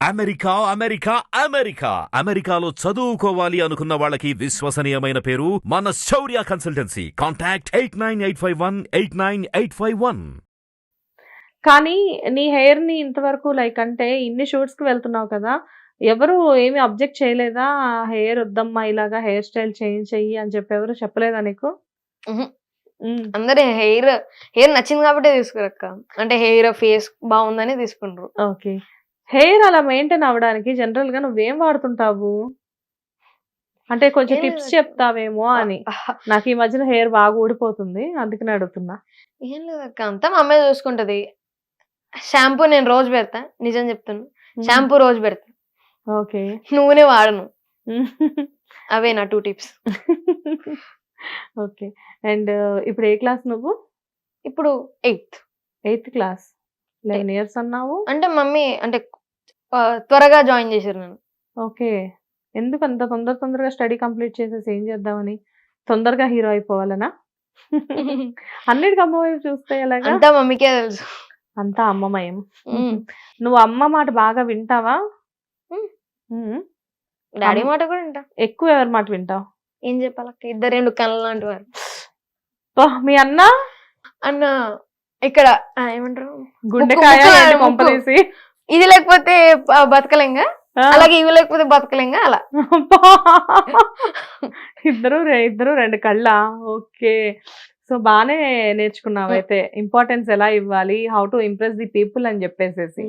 America America America అమెరికాలో చదువుకోవాలి అనుకున్న వాళ్ళకి విశ్వసనీయమైన పేరు మన శౌర్య కన్సల్టెన్సీ. కాంటాక్ట్ 8985189851. కానీ నీ హెయిర్ ని ఇంతవరకు లైక్ అంటే ఇన్ని షూట్స్ కి వెళ్తున్నావు కదా, ఎవరు ఏమి అబ్జెక్ట్ చేయలేదా? హెయిర్ వద్దమ్మా, ఇలాగా హెయిర్ స్టైల్ చేంజ్ చెయ్యి అని చెప్పి ఎవరు చెప్పలేదా నీకు? అందరు హెయిర్ నచ్చింది కాబట్టి తీసుకురక్క, అంటే హెయిర్ ఫేస్ బాగుందని తీసుకుంటారు. ఓకే, హెయిర్ అలా మెయింటైన్ అవ్వడానికి జనరల్ గా నువ్వేం వాడుతుంటావు? అంటే కొంచెం ఏం టిప్స్ లేదు. చెప్తావేమో అని. నాకు ఈ మధ్యన హెయిర్ బాగా ఊడిపోతుంది, అందుకనే అడుగుతున్నా. ఏం లేదక్క, అంతా మా అమ్మాయి చూసుకుంటది. షాంపూ నేను రోజు పెడతా, నిజం చెప్తాను. షాంపూ రోజు పెడతా, ఓకే. నూనె వాడను. అవే నా 2 టిప్స్. ఓకే. అండ్ ఇప్పుడు ఏ క్లాస్ నువ్వు? ఇప్పుడు 8th. 8th class. 11 ఇయర్స్ అన్నావు. అంటే మమ్మీ అంటే త్వరగా జాయిన్ చేశారు నన్ను. ఓకే. ఎందుకు అంత తొందరగా స్టడీ కంప్లీట్ చేసేసి ఏం చేద్దామని? తొందరగా హీరో అయిపోవాలనా? అన్నిటికి అమ్మ వైపు చూస్తే ఎలాగా? అంతా మమ్మీకే తెలుసు. అంతా అమ్మమయం. నువ్వు అమ్మ మాట బాగా వింటావా? డాడీ మాట కూడా వింటా. ఎక్కువ ఎవరి మాట వింటావు? ఏం చెప్పాలక్క, 2 కళ్ళ లాంటి వారు. మీ అన్న అన్న ఇక్కడ ఏమంటారు, గుండెకాయ ముక్కు, ఏంటి ముక్కు. కొంపదీసి? ఇది లేకపోతే బతకలేంగా, అలాగే ఇవి లేకపోతే బతకలేంగా అలా. ఇద్దరు 2 కళ్ళ. ఓకే. సో బానే నేర్చుకున్నావు అయితే ఇంపార్టెన్స్ ఎలా ఇవ్వాలి, how to impress the people అని చెప్పేసేసి.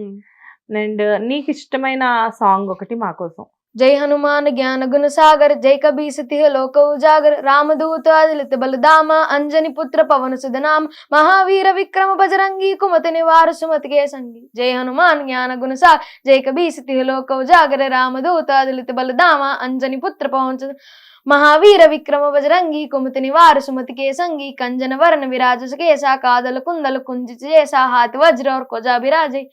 అండ్ నీకు ఇష్టమైన సాంగ్ ఒకటి మా కోసం. జై హనుమాన్ జ్ఞాన గుణ సాగర్, జై కబీర్ తిహ లోక ఉజాగర్, రామదూత అదిలిత బలదామ, అంజని పుత్ర పవన సుధనామ, మహావీర విక్రమ బజరంగి, కుమతి నివార సుమతికే సంగి. జై హనుమాన్ జ్ఞాన గుణ సాగర్, జై కబీర్ తిహ లోక ఉజాగర్, రామదూత అదిలిత బలదామ, అంజని పుత్ర పవన మహావీర విక్రమ బజరంగి, కుమతి నివార సుమతికే సంగి. కంజన వర్ణ విరాజ కేసా, కాదల కుందల కుంజిత చేసా, హాతి వజ్ర और कोजा बिराजे,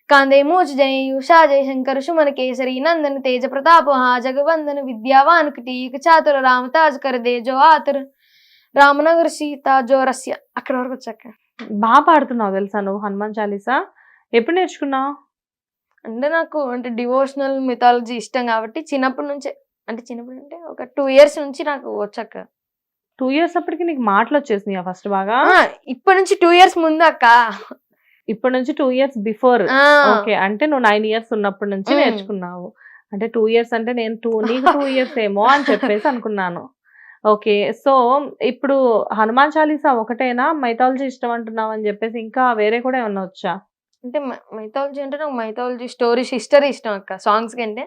कांदे मूछ जय उषा जय शंकर सुमन केसरी नंदन, तेज प्रताप जगवंदन, विद्यावान कटीक चातुर, राम ताज कर दे जो आतुर, రామనగర్ సీత జోరస్య. అక్కడ వరకు వచ్చాక బాగా పాడుతున్నావు తెలుసా నువ్వు హనుమాన్ చాలీసా. ఎప్పుడు నేర్చుకున్నావు? అంటే నాకు అంటే డివోషనల్ మిథాలజీ ఇష్టం కాబట్టి చిన్నప్పటి నుంచే, అంటే చిన్నప్పుడు అంటే ఒక 2 years నుంచి నాకు వచ్చాక. 2 years అప్పటికి నీకు మాటలు వచ్చేసినాయా ఫస్ట్ బాగా? ఇప్పటి నుంచి 2 years ముందు అక్క. ఇప్పటి నుంచి 2 years బిఫోర్. ఓకే, అంటే నువ్వు 9 years ఉన్నప్పటి నుంచి నేర్చుకున్నావు. అంటే 2 years అంటే నేను నీకు 2 years ఏమో అని చెప్పేసి అనుకున్నాను. ఓకే, సో ఇప్పుడు హనుమాన్ చాలీసా ఒకటేనా, మైథాలజీ ఇష్టం అంటున్నావు అని చెప్పేసి ఇంకా వేరే కూడా ఏమన్నా వచ్చా? అంటే మైథాలజీ అంటే నాకు మైథాలజీ స్టోరీస్, హిస్టరీ ఇష్టం అక్క. సాంగ్స్ కంటే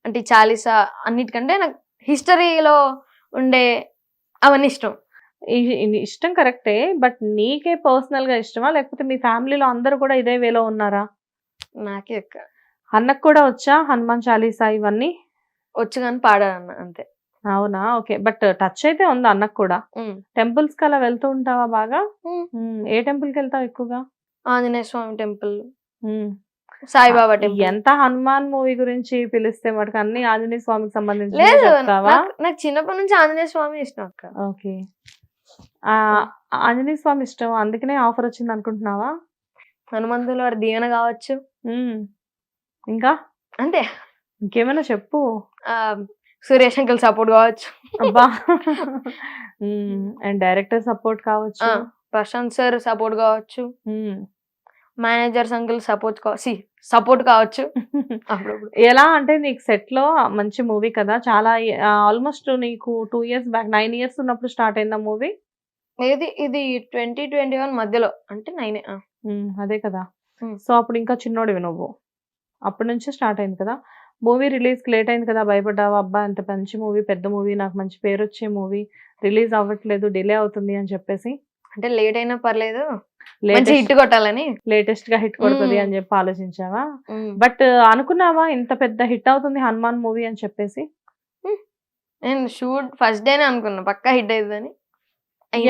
అంటే చాలీసా అన్నిటికంటే నాకు హిస్టరీలో ఉండే అవన్నీ ఇష్టం. ఇష్టం కరెక్టే, బట్ నీకే పర్సనల్ గా ఇష్టమా లేకపోతే మీ ఫ్యామిలీలో అందరూ కూడా ఇదే వేలో ఉన్నారా? నాకే అక్క. అన్నకు కూడా వచ్చా హనుమాన్ చాలీసా ఇవన్నీ? వచ్చు కానీ పాడాను అంతే. అవునా? ఓకే, బట్ టచ్ అయితే ఉంది అన్నకు కూడా. టెంపుల్స్ కి అలా వెళ్తూ ఉంటావా బాగా? ఏ టెంపుల్ కి వెళ్తావు ఎక్కువగా? ఆంజనేయ స్వామి టెంపుల్, సాయిబాబా టెంపుల్. ఎంత హనుమాన్ మూవీ గురించి పిలిస్తే మటుకు అన్ని ఆంజనేయ స్వామికి సంబంధించి లేదు, చెప్తావా? నాకు చిన్నప్పటి నుంచి ఆంజనేయ స్వామి ఇష్టం అక్క. ఓకే, ఆంజనేయ స్వామి ఇష్టం అందుకనే ఆఫర్ వచ్చింది అనుకుంటున్నావా? హనుమంతుల వారి దీవెన కావచ్చు. ఇంకా అంతే, ఇంకేమైనా చెప్పు. సురేష్ అంకుల్ సపోర్ట్ కావచ్చు. అబ్బా. అండ్ డైరెక్టర్ సపోర్ట్ కావచ్చు, ప్రశాంత్ సార్ సపోర్ట్ కావచ్చు, మేనేజర్స్ అంకుల్ సపోర్ట్ కావచ్చు. ఎలా అంటే నీకు సెట్ లో మంచి మూవీ కదా, చాలా ఆల్మోస్ట్ నీకు 2 years బ్యాక్ 9 years ఉన్నప్పుడు స్టార్ట్ అయిందా మూవీ? ఇది 2021 మధ్యలో, అంటే 9. అదే కదా. సో అప్పుడు ఇంకా చిన్నోడివి నువ్వు, అప్పటి నుంచే స్టార్ట్ అయింది కదా. మూవీ రిలీజ్ లేట్ అయింది కదా, భయపడ్డావా? అబ్బా ఎంత మంచి మూవీ, పెద్ద మూవీ, నాకు మంచి పేరు వచ్చే మూవీ రిలీజ్ అవ్వట్లేదు, డిలే అవుతుంది అని చెప్పేసి. అంటే లేట్ అయినా పర్లేదు, హిట్ కొట్టాలని, లేటెస్ట్ గా హిట్ కొడుతుంది అని చెప్పి ఆలోచించావా? బట్ అనుకున్నావా ఇంత పెద్ద హిట్ అవుతుంది హనుమాన్ మూవీ అని చెప్పేసి? నేను షూట్ ఫస్ట్ డేనే అనుకున్నా పక్కా హిట్ అవుతుందని.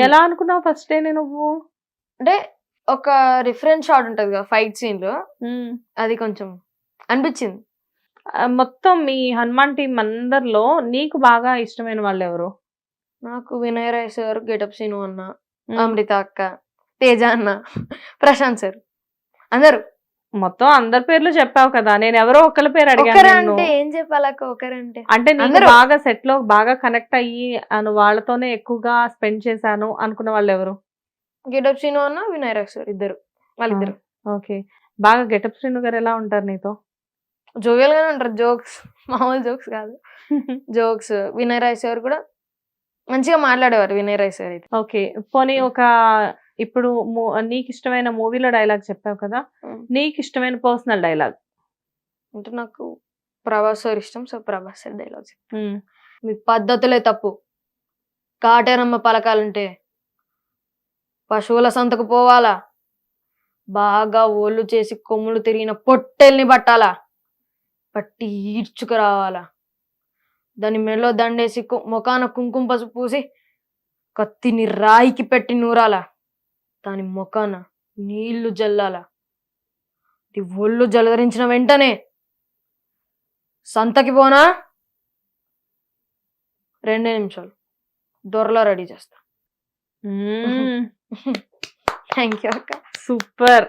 ఎలా అనుకున్నావు ఫస్ట్ డే నువ్వు? అంటే ఒక రిఫరెన్స్ షాట్ ఉంటది కదా ఫైట్ సీన్ లో, అది కొంచెం అనిపించింది. మొత్తం మీ హనుమాన్ టీం అందరిలో నీకు బాగా ఇష్టమైన వాళ్ళు ఎవరు? నాకు వినయ్ రాయ్ సార్, గెటప్ సీను అన్న, అమృత అక్క, తేజ అన్న, ప్రశాంత్ సార్, అందరు మొత్తం అందరి పేర్లు చెప్పావు కదా, నేను ఎవరో ఒకరి పేరు ఒకరే అడిగాను అంటే నిన్ను. ఏం చెప్పాలక్క, ఒకరంటే అంటే నీకు అందరూ. బాగా సెట్ లో బాగా కనెక్ట్ అయ్యి వాళ్ళతోనే ఎక్కువగా స్పెండ్ చేశాను అనుకున్న వాళ్ళు ఎవరు? గెటప్ శ్రీను అన్న వినయ్ రాజ్ సార్ ఇద్దరు, వాళ్ళిద్దరు ఓకే. బాగా గెటప్ శ్రీను గారు ఎలా ఉంటారు నీతో? జోవియల్ గానే ఉంటారు, జోక్స్ మామూలు జోక్స్ కాదు, జోక్స్. వినయ్ రాజ్ సార్ కూడా మంచిగా మాట్లాడేవారు, వినయ్ రాజ్ సార్ అయితే. ఓకే. పోనీ ఒక ఇప్పుడు నీకు ఇష్టమైన మూవీలో డైలాగ్ చెప్పావు కదా, నీకు ఇష్టమైన పర్సనల్ డైలాగ్? అంటే నాకు ప్రభాస్ సార్ ఇష్టం, సో ప్రభాస్ సార్ డైలాగ్స్. మీ పద్ధతులే తప్పు, కాటేరమ్మ పలకాలంటే పశువుల సంతకు పోవాలా, బాగా ఒళ్ళు చేసి కొమ్ములు తిరిగిన పొట్టెల్ని పట్టాలా, పట్టి ఈడ్చుకు రావాలా, దాని మెడలో దండేసి ముఖాన కుంకుమ పసుపు పూసి కత్తిని రాయికి పెట్టి నూరాలా, దాని ముఖాన నీళ్లు జల్లాలా, ఇది ఒళ్ళు జలధరించిన వెంటనే సంతకి పోనా 2 నిమిషాలు దొరలో రెడీ చేస్తా. థ్యాంక్ యూ అక్క. సూపర్.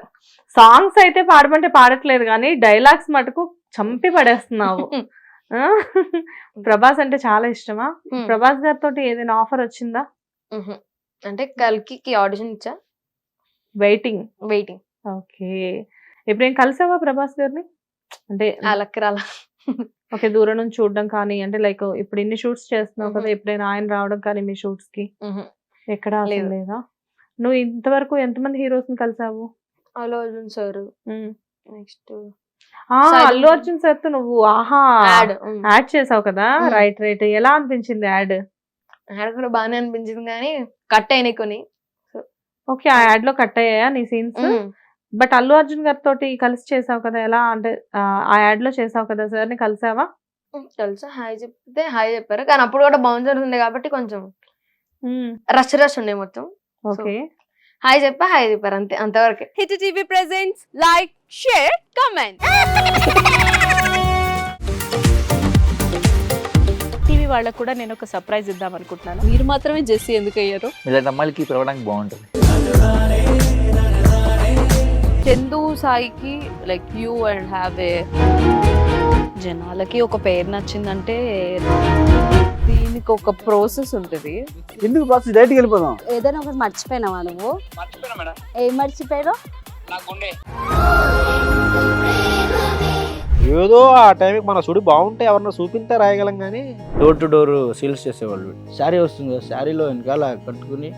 సాంగ్స్ అయితే పాడమంటే పాడట్లేదు కానీ డైలాగ్స్ మటుకు చంపి పడేస్తున్నావు. ఆ? ప్రభాస్ అంటే చాలా ఇష్టమా? ప్రభాస్ గారితో ఏదైనా ఆఫర్ వచ్చిందా? అంటే కల్కి ఆడిషన్ ఇచ్చా, వెయిటింగ్. ఓకే. ఎప్పుడేం కలిసావా ప్రభాస్ గారిని? అంటే అలక్కి రాలా. ఓకే, దూరం నుంచి చూడడం కానీ, అంటే లైక్ ఇప్పుడు ఇన్ని షూట్స్ చేస్తున్నావు కదా, ఎప్పుడైనా ఆయన రావడం కానీ మీ షూట్స్ కి ఎక్కడ లేదు. లేదా? నువ్వు ఇంతవరకు ఎంతమంది హీరోస్ ని కలిసావు? Allu Arjun sir, next Allu Arjun sir తో నువ్వు యాడ్ చేసావు కదా, రైట్. ఎలా అనిపించింది యాడ్? యాడ్ కూడా బాగానే అనిపించింది కానీ కట్ అయినాయి కొన్ని. ఓకే, ఆ యాడ్ లో కట్ అయ్యాయా నీ సీన్స్? బట్ అల్లు అర్జున్ గారితో కలిసి చేసావు కదా, ఎలా అంటే ఆ యాడ్ లో చేసావు కదా, సార్ ని కలిసావా? తెలుసా, హాయ్ చెప్తే హాయ్ చెప్పారు, కానీ అప్పుడు కూడా బౌన్సర్స్ ఉండే కాబట్టి కొంచెం రష్ ఉండే మొత్తం. ఓకే, హాయ్ చెప్పారు అంతే, అంతవరకే. Hit TV presents like, share, comment. TV వాళ్ళకు కూడా నేను ఒక సర్ప్రైజ్ ఇద్దాం అనుకుంటున్నాను. మీరు మాత్రమే జెస్సీ ఎందుకు అయ్యారు? ఇలాంటి అమ్మాయిలకి పిలవడానికి బాగుంటుంది. చందు సాయికి like you and have a, జనాలకి ఒక పేరు నచ్చిందంటే దీనికి ఒక ప్రాసెస్ ఉంటుంది. ఎందుకు బాక్స్ డైరెక్ట్కి వెళ్ళిపోదాం. ఏదైనా ఒకటి మర్చిపోయినావా నువ్వు? ఏం మర్చిపోయావు? ఏదో ఆ టైంకి మన సుడి బాగుంటే ఎవరన్నా చూపిస్తే రాయగలం కానీ డోర్ టు డోర్ సేల్స్ చేసేవాళ్ళు. శారీ వస్తుంది కదా, శారీలో వెనకాల కట్టుకుని